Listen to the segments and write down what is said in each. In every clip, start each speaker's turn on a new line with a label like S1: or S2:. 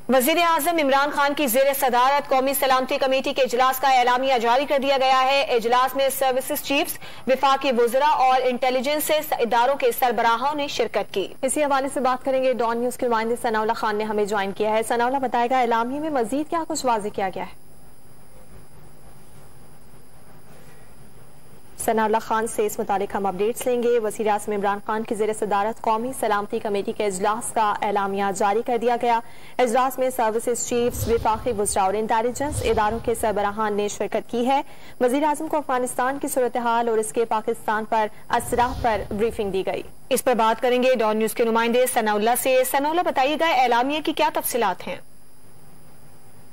S1: वजीर आजम इमरान खान की जेर सदारत कौमी सलामती कमेटी के इजलास का एलामिया जारी कर दिया गया है। इजलास में सर्विसेज चीफ्स, विफाकी वुज़रा और इंटेलिजेंस इदारों के सरबराहों ने शिरकत की। इसी हवाले से बात करेंगे। डॉन न्यूज के नुमाइंदे सनाउल्ला खान ने हमें ज्वाइन किया है। सनाउल्ला, बताएगा एलामिया में मजीद क्या कुछ वाज़ेह किया गया है? सनाउल्ला खान से इस मुतालिक हम अपडेट्स लेंगे। वज़ीर आज़म इमरान खान की ज़ेर सदारत कौमी सलामती कमेटी के इजलास का एलामिया जारी कर दिया गया। इजलास में सर्विसेज चीफ्स, विफाकी वुज़रा और इंटेलिजेंस इदारों के सरबराहान ने शिरकत की है। वज़ीर आज़म को अफगानिस्तान की सूरत हाल और इसके पाकिस्तान पर असरात पर ब्रीफिंग दी गई। इस पर बात करेंगे डॉन न्यूज के नुमाइंदे सनाउल्ला से। सनाउल्ला, बताइएगा एलामिया की क्या तफसीलात हैं?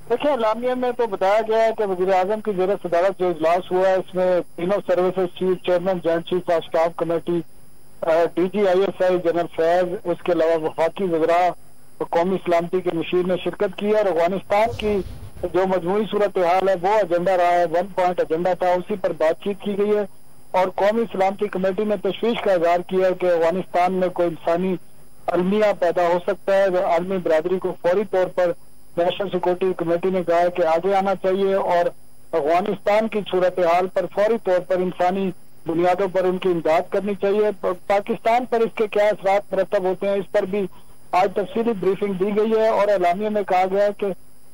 S2: देखिए, एलामिया में तो बताया गया है कि वज़ीर आज़म की ज़ेर सदारत जो इजलास हुआ है, इसमें तीनों services chief, chairman joint chief of staff committee, DGISI general Faiz, उसके अलावा वफाकी वज़रा और कौमी सलामती के मशीर ने शिरकत की है। और अफगानिस्तान की जो मजमूई सूरत हाल है वो एजेंडा रहा है, 1 पॉइंट एजेंडा था, उसी पर बातचीत की गई है। और कौमी सलामती कमेटी ने तशवीश का इजहार किया है कि अफगानिस्तान में कोई इंसानी अलमिया पैदा हो सकता है। आलमी बरादरी को फौरी तौर पर नेशनल सिक्योरिटी कमेटी ने कहा है कि आगे आना चाहिए और अफगानिस्तान की सूरत हाल पर फौरी तौर पर इंसानी बुनियादों पर उनकी इमदाद करनी चाहिए। पाकिस्तान पर इसके क्या असरात मरतब होते हैं, इस पर भी आज तफसीली ब्रीफिंग दी गई है। और एलामिया में कहा गया है कि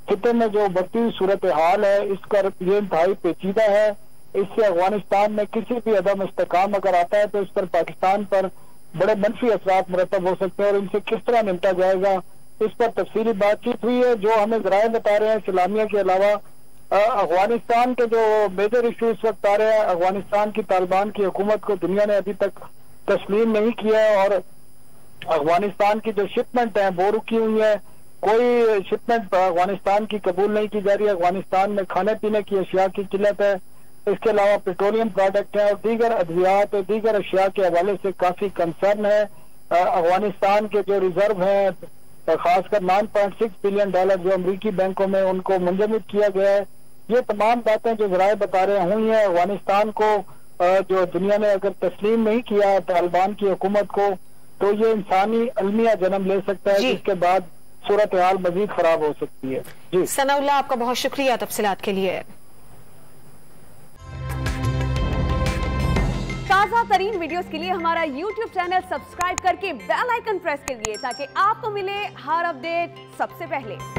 S2: खिते में जो बढ़ती हुई सूरत हाल है, इसका ये इंतहाई पेचीदा है। इससे अफगानिस्तान में किसी भी अदम इस्तेकाम अगर आता है तो इस पर पाकिस्तान पर बड़े मनफी असरात मरतब हो सकते हैं और इनसे किस तरह निपटा जाएगा, इस पर तफसीली बातचीत हुई है। जो हमें जराए बता रहे हैं इस्लामिया के अलावा अफगानिस्तान के जो मेजर इशू इस वक्त आ रहे हैं, अफगानिस्तान की तालिबान की हुकूमत को दुनिया ने अभी तक तस्लीम नहीं किया है और अफगानिस्तान की जो शिपमेंट है वो रुकी हुई है। कोई शिपमेंट अफगानिस्तान की कबूल नहीं की जा रही है। अफगानिस्तान में खाने पीने की अशिया की किल्लत है, इसके अलावा पेट्रोलियम प्रोडक्ट है और दीगर अद्वियात और दीगर अशिया के हवाले से काफी कंसर्न है। अफगानिस्तान के जो रिजर्व है, खासकर $9.6 बिलियन जो अमरीकी बैंकों में उनको मुंजमद किया गया है। ये तमाम बातें जो जराए बता रहे हुई हैं, अफगानिस्तान को जो दुनिया ने अगर तस्लीम नहीं किया तालिबान की हुकूमत को, तो ये इंसानी अलमिया जन्म ले सकता है, जिसके बाद सूरत हाल मजीद खराब हो सकती है। जी
S1: सनाउल्ला, आपका बहुत शुक्रिया तफसीलात के लिए।
S3: ताज़ा तरीन वीडियोस के लिए हमारा YouTube चैनल सब्सक्राइब करके बेल आइकन प्रेस कीजिए ताकि आपको मिले हर अपडेट सबसे पहले।